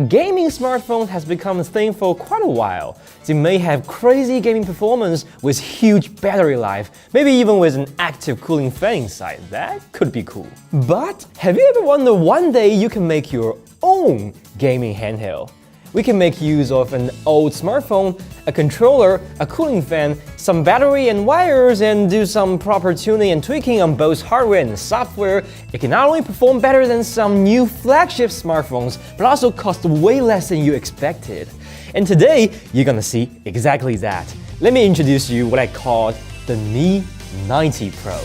Gaming smartphone has become a thing for quite a while. They may have crazy gaming performance with huge battery life, maybe even with an active cooling fan inside. That could be cool. But have you ever wondered one day you can make your own gaming handheld? We can make use of an old smartphone, a controller, a cooling fan, some battery and wires, and do some proper tuning and tweaking on both hardware and software. It can not only perform better than some new flagship smartphones, but also cost way less than you expected. And today, you're gonna see exactly that. Let me introduce you what I call the Mi 90 Pro.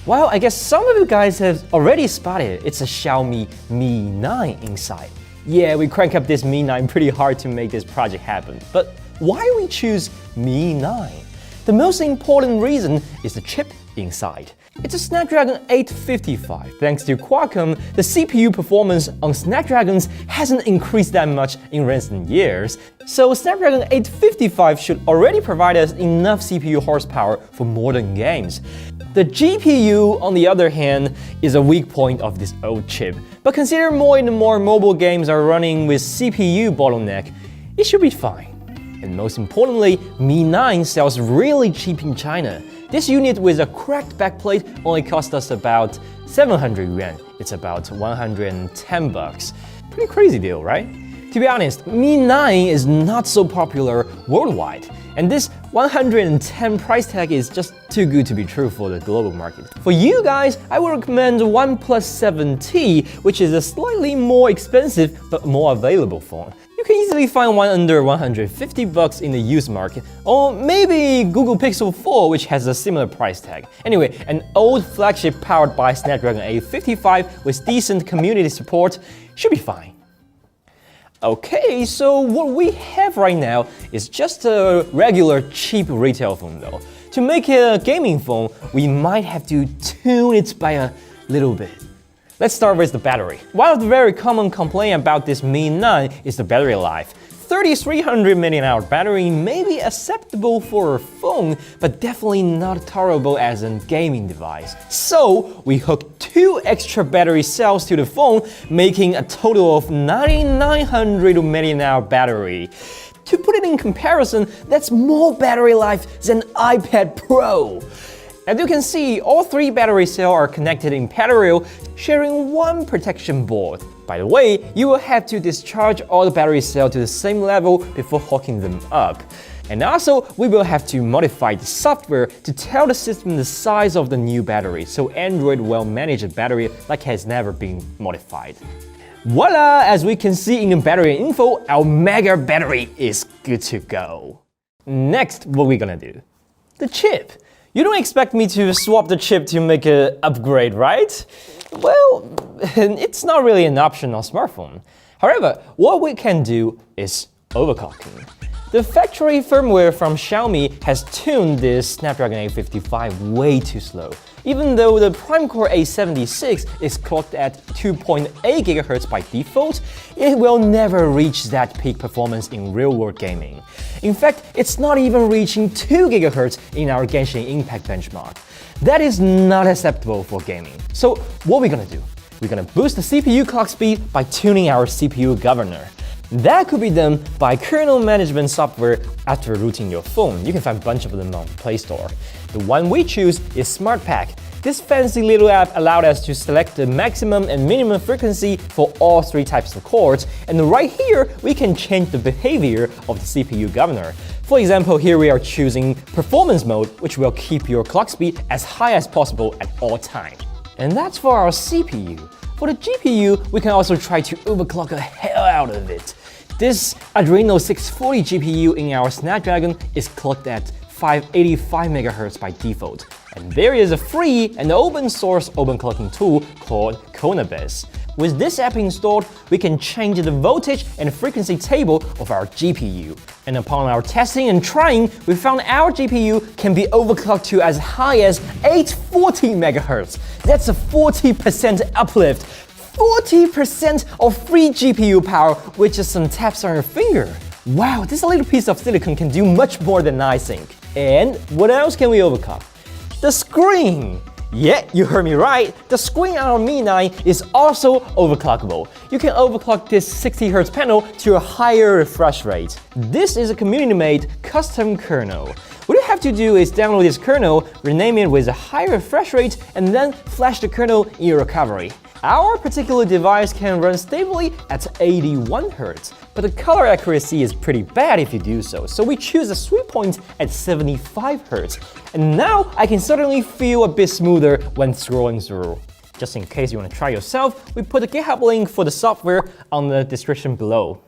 Well, I guess some of you guys have already spotted it's a Xiaomi Mi 9 inside. Yeah, we crank up this Mi 9 pretty hard to make this project happen. But why we choose Mi 9? The most important reason is the chip inside. It's a Snapdragon 855. Thanks to Qualcomm, the CPU performance on Snapdragons hasn't increased that much in recent years. So Snapdragon 855 should already provide us enough CPU horsepower for modern games. The GPU, on the other hand, is a weak point of this old chip. But consider more and more mobile games are running with CPU bottleneck, it should be fine. And most importantly, Mi 9 sells really cheap in China. This unit with a cracked backplate only cost us about 700 yuan. It's about 110 bucks. Pretty crazy deal, right? To be honest, Mi 9 is not so popular worldwide. And this 110 price tag is just too good to be true for the global market. For you guys, I would recommend OnePlus 7T, which is a slightly more expensive but more available phone. You can easily find one under 150 bucks in the used market, or maybe Google Pixel 4, which has a similar price tag. Anyway, an old flagship powered by Snapdragon 855 with decent community support should be fine. Okay, so what we have right now is just a regular cheap retail phone though. To make it a gaming phone, we might have to tune it by a little bit. Let's start with the battery. One of the very common complaints about this Mi 9 is the battery life. 3300 mAh battery may be acceptable for a phone, but definitely not tolerable as a gaming device. So we hooked 2 extra battery cells to the phone, making a total of 9900 mAh battery. To put it in comparison, that's more battery life than iPad Pro. As you can see, all 3 battery cells are connected in parallel, sharing one protection board. By the way, you will have to discharge all the battery cells to the same level before hooking them up. And also, we will have to modify the software to tell the system the size of the new battery, so Android will manage the battery like it has never been modified. Voila! As we can see in the battery info, our mega battery is good to go. Next, what are we gonna do? The chip. You don't expect me to swap the chip to make an upgrade, right? Well, it's not really an option on smartphone. However, what we can do is overclocking. The factory firmware from Xiaomi has tuned this Snapdragon 855 way too slow. Even though the Prime Core A76 is clocked at 2.8 GHz by default, it will never reach that peak performance in real-world gaming. In fact, it's not even reaching 2 GHz in our Genshin Impact benchmark. That is not acceptable for gaming. So what are we gonna do? We're gonna boost the CPU clock speed by tuning our CPU governor. That could be done by kernel management software after rooting your phone. You can find a bunch of them on Play Store. The one we choose is SmartPack. This fancy little app allowed us to select the maximum and minimum frequency for all 3 types of chords, and right here we can change the behavior of the CPU governor. For example, here we are choosing performance mode, which will keep your clock speed as high as possible at all times. And that's for our CPU. For the GPU, we can also try to overclock the hell out of it. This Adreno 640 GPU in our Snapdragon is clocked at 585 MHz by default. And there is a free and open source overclocking tool called Konabes. With this app installed, we can change the voltage and frequency table of our GPU. And upon our testing and trying, we found our GPU can be overclocked to as high as 840 MHz. That's a 40% uplift. 40% of free GPU power with just some taps on your finger. Wow, this little piece of silicon can do much more than I think. And what else can we overclock? The screen! Yeah, you heard me right. The screen on our Mi 9 is also overclockable. You can overclock this 60Hz panel to a higher refresh rate. This is a community-made custom kernel. What you have to do is download this kernel, rename it with a higher refresh rate, and then flash the kernel in your recovery. Our particular device can run stably at 81 Hz, but the color accuracy is pretty bad if you do so, so we choose a sweet point at 75 Hz. And now I can certainly feel a bit smoother when scrolling through. Just in case you want to try yourself, we put a GitHub link for the software on the description below.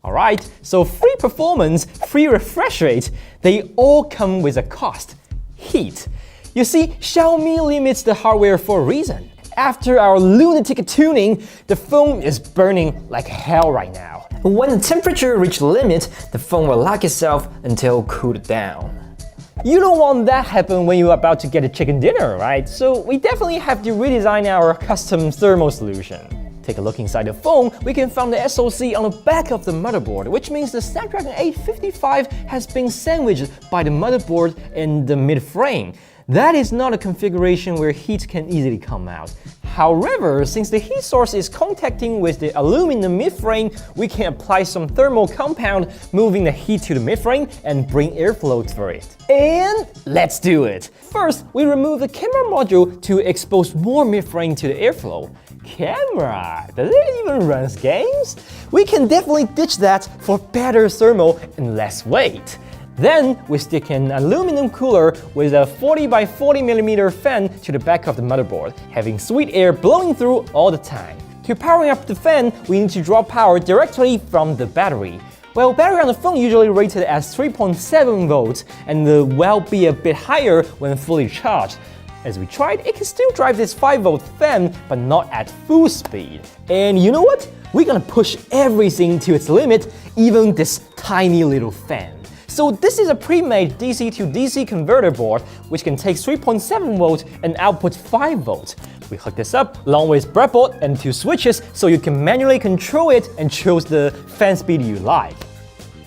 Alright, so free performance, free refresh rate, they all come with a cost: heat. You see, Xiaomi limits the hardware for a reason. After our lunatic tuning, the phone is burning like hell right now. When the temperature reaches the limit, the phone will lock itself until cooled down. You don't want that happen when you're about to get a chicken dinner, right? So we definitely have to redesign our custom thermal solution. Take a look inside the phone, we can find the SoC on the back of the motherboard, which means the Snapdragon 855 has been sandwiched by the motherboard in the mid-frame. That is not a configuration where heat can easily come out. However, since the heat source is contacting with the aluminum midframe, we can apply some thermal compound, moving the heat to the midframe and bring airflow through it. And let's do it! First, we remove the camera module to expose more midframe to the airflow. Camera? Does it even run games? We can definitely ditch that for better thermal and less weight. Then we stick an aluminum cooler with a 40 by 40 mm fan to the back of the motherboard, having sweet air blowing through all the time. To powering up the fan, we need to draw power directly from the battery. Well, battery on the phone usually rated as 3.7 volts and will be a bit higher when fully charged. As we tried, it can still drive this 5-volt fan, but not at full speed. And you know what? We're gonna push everything to its limit, even this tiny little fan. So this is a pre-made DC to DC converter board, which can take 3.7 volts and output 5 volts. We hook this up along with breadboard and 2 switches so you can manually control it and choose the fan speed you like.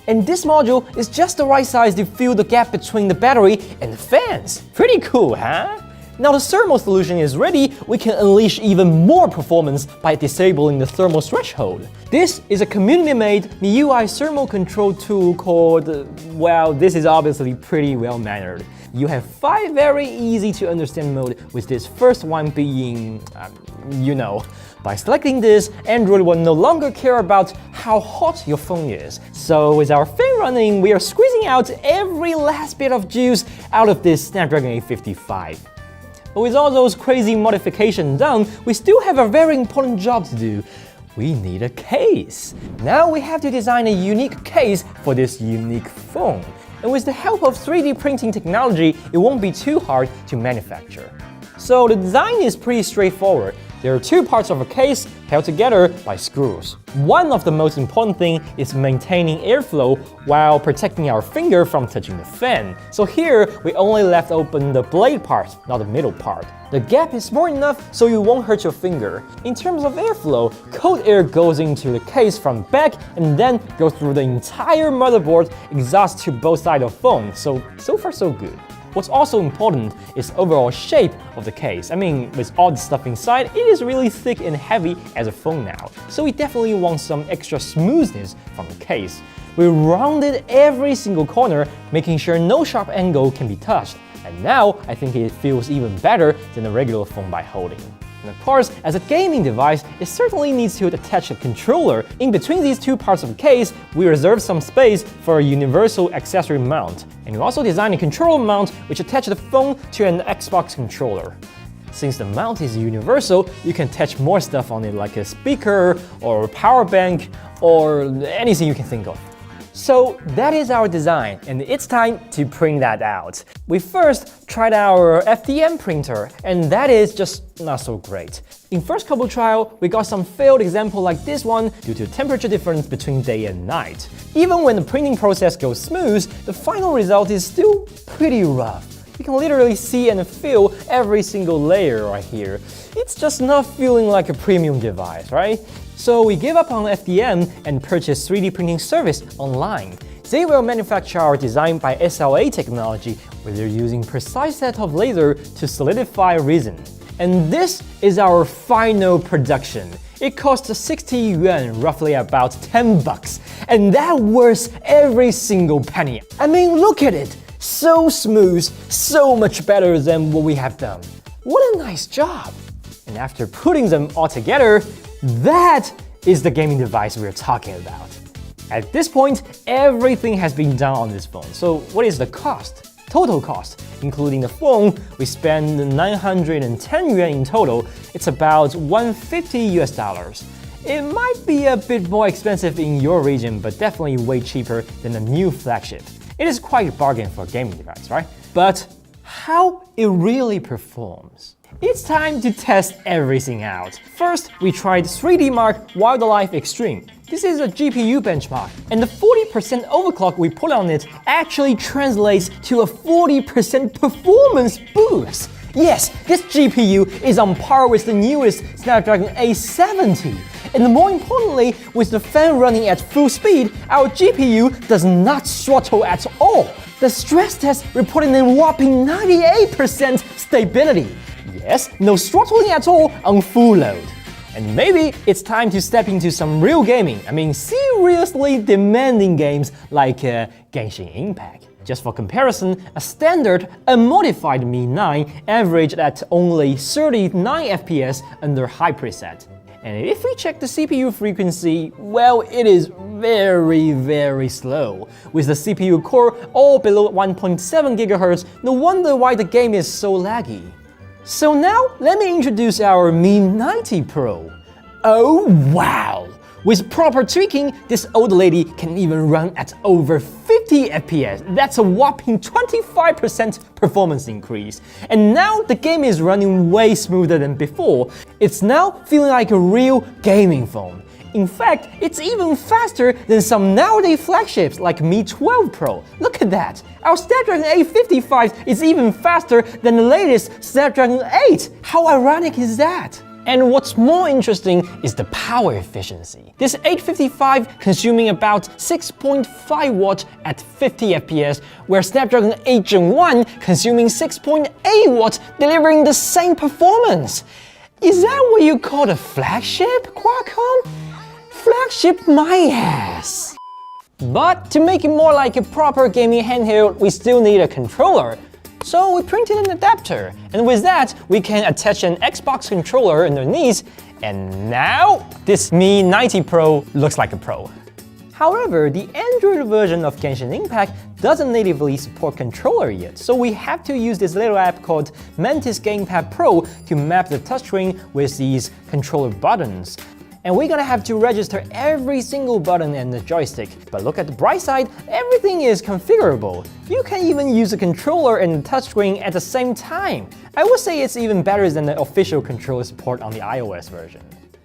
And this module is just the right size to fill the gap between the battery and the fans. Pretty cool, huh? Now the thermal solution is ready, we can unleash even more performance by disabling the thermal threshold. This is a community-made MIUI thermal control tool called, well, this is obviously pretty well-mannered. You have 5 very easy-to-understand modes, with this first one being, By selecting this, Android will no longer care about how hot your phone is. So with our fan running, we are squeezing out every last bit of juice out of this Snapdragon 855. But with all those crazy modifications done, we still have a very important job to do. We need a case. Now we have to design a unique case for this unique phone. And with the help of 3D printing technology, it won't be too hard to manufacture. So the design is pretty straightforward. There are 2 parts of a case held together by screws. One of the most important things is maintaining airflow while protecting our finger from touching the fan. So here, we only left open the blade part, not the middle part. The gap is small enough so you won't hurt your finger. In terms of airflow, cold air goes into the case from back and then goes through the entire motherboard, exhaust to both sides of the phone. So far so good. What's also important is overall shape of the case. I mean, with all the stuff inside, it is really thick and heavy as a phone now. So we definitely want some extra smoothness from the case. We rounded every single corner, making sure no sharp angle can be touched. And now, I think it feels even better than a regular phone by holding. And of course, as a gaming device, it certainly needs to attach a controller. In between these 2 parts of the case, we reserve some space for a universal accessory mount. And we also designed a controller mount which attaches the phone to an Xbox controller. Since the mount is universal, you can attach more stuff on it like a speaker or a power bank or anything you can think of. So that is our design, and it's time to print that out. We first tried our FDM printer, and that is just not so great. In first couple trial, we got some failed example like this one due to temperature difference between day and night. Even when the printing process goes smooth, the final result is still pretty rough. You can literally see and feel every single layer right here. It's just not feeling like a premium device, right? So we give up on FDM and purchase 3D printing service online. They will manufacture our design by SLA technology, where they're using precise set of laser to solidify resin. And this is our final production. It costs 60 yuan, roughly about 10 bucks. And that worth every single penny. I mean, look at it. So smooth, so much better than what we have done. What a nice job. And after putting them all together, that is the gaming device we're talking about. At this point, everything has been done on this phone. So what is the cost? Total cost, including the phone, we spend 910 yuan in total. It's about 150 US dollars. It might be a bit more expensive in your region, but definitely way cheaper than the new flagship. It is quite a bargain for a gaming device, right? But how it really performs. It's time to test everything out. First, we tried 3D Mark Wildlife Extreme. This is a GPU benchmark, and the 40% overclock we put on it actually translates to a 40% performance boost. Yes, this GPU is on par with the newest Snapdragon 870. And more importantly, with the fan running at full speed, our GPU does not throttle at all. The stress test reported a whopping 98% stability. Yes, no throttling at all on full load. And maybe it's time to step into some real gaming. I mean, seriously demanding games like Genshin Impact. Just for comparison, a standard unmodified Mi 9 averaged at only 39 FPS under high preset. And if we check the CPU frequency, well, it is very slow. With the CPU core all below 1.7 GHz, no wonder why the game is so laggy. So now, let me introduce our Mi 90 Pro. Oh wow! With proper tweaking, this old lady can even run at over 50 FPS. That's a whopping 25% performance increase. And now the game is running way smoother than before. It's now feeling like a real gaming phone. In fact, it's even faster than some nowadays flagships like Mi 12 Pro. Look at that! Our Snapdragon 855 is even faster than the latest Snapdragon 8! How ironic is that? And what's more interesting is the power efficiency. This 855 consuming about 6.5 watts at 50 FPS, where Snapdragon 8 Gen 1 consuming 6.8 watts, delivering the same performance. Is that what you call a flagship, Qualcomm? Flagship my ass! But to make it more like a proper gaming handheld, we still need a controller. So we printed an adapter, and with that, we can attach an Xbox controller underneath, and now this Mi 90 Pro looks like a Pro. However, the Android version of Genshin Impact doesn't natively support controller yet, so we have to use this little app called Mantis Gamepad Pro to map the touchscreen with these controller buttons. And we're gonna have to register every single button and the joystick. But look at the bright side, everything is configurable. You can even use the controller and the touchscreen at the same time. I would say it's even better than the official controller support on the iOS version.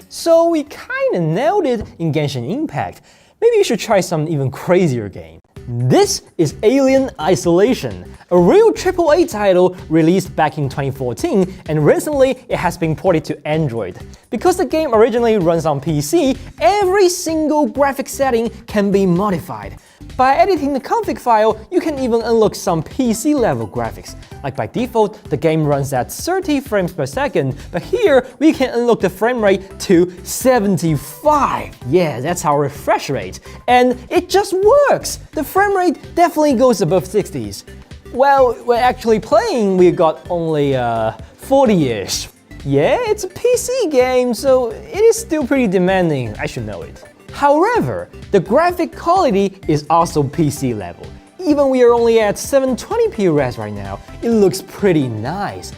So we kinda nailed it in Genshin Impact. Maybe you should try some even crazier game. This is Alien Isolation, a real AAA title released back in 2014, and recently it has been ported to Android. Because the game originally runs on PC, every single graphic setting can be modified. By editing the config file, you can even unlock some PC-level graphics. Like by default, the game runs at 30 frames per second, but here we can unlock the frame rate to 75. Yeah, that's our refresh rate. And it just works! The frame rate definitely goes above 60s. Well, when actually playing, we got only 40-ish. Yeah, it's a PC game, so it is still pretty demanding, I should know it. However, the graphic quality is also PC level. Even we are only at 720p res right now, it looks pretty nice.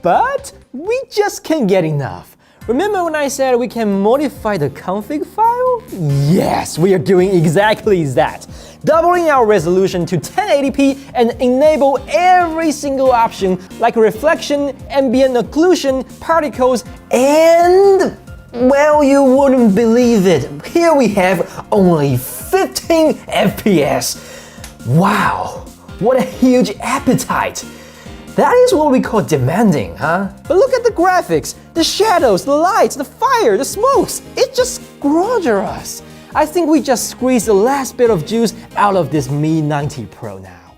But we just can't get enough. Remember when I said we can modify the config file? Well, yes, we are doing exactly that. Doubling our resolution to 1080p and enable every single option like reflection, ambient occlusion, particles, and... well, you wouldn't believe it. Here we have only 15 FPS. Wow, what a huge appetite. That is what we call demanding, huh? But look at the graphics, the shadows, the lights, the fire, the smokes. It's just gorgeous. I think we just squeezed the last bit of juice out of this Mi 90 Pro now.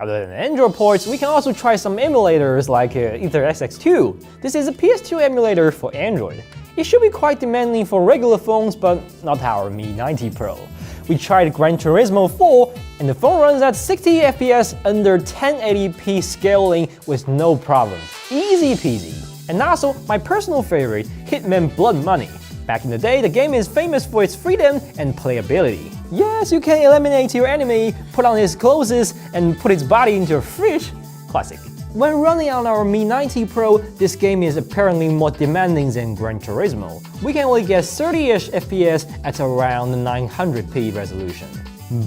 Other than Android ports, we can also try some emulators like EtherSX2. This is a PS2 emulator for Android. It should be quite demanding for regular phones, but not our Mi 90 Pro. We tried Gran Turismo 4, and the phone runs at 60 FPS under 1080p scaling with no problem. Easy peasy. And also, my personal favorite, Hitman Blood Money. Back in the day, the game is famous for its freedom and playability. Yes, you can eliminate your enemy, put on his clothes, and put his body into a fridge. Classic. When running on our Mi 90 Pro, this game is apparently more demanding than Gran Turismo. We can only get 30-ish FPS at around 900p resolution.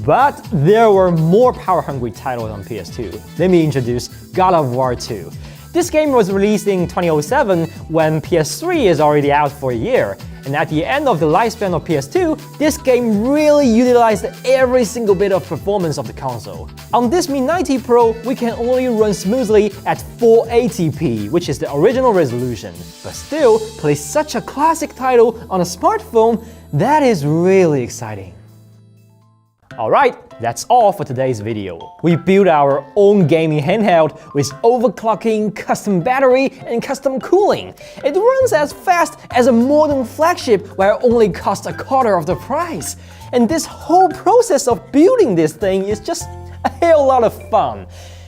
But there were more power-hungry titles on PS2. Let me introduce God of War 2. This game was released in 2007 when PS3 is already out for a year. And at the end of the lifespan of PS2, this game really utilized every single bit of performance of the console. On this Mi 90 Pro, we can only run smoothly at 480p, which is the original resolution. But still, play such a classic title on a smartphone, that is really exciting. Alright, that's all for today's video. We built our own gaming handheld with overclocking, custom battery, and custom cooling. It runs as fast as a modern flagship while only costs a quarter of the price. And this whole process of building this thing is just a hell lot of fun.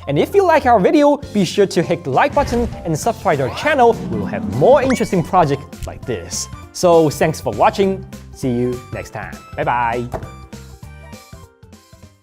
And if you like our video, be sure to hit the like button and subscribe to our channel. We'll have more interesting projects like this. So thanks for watching. See you next time. Bye bye.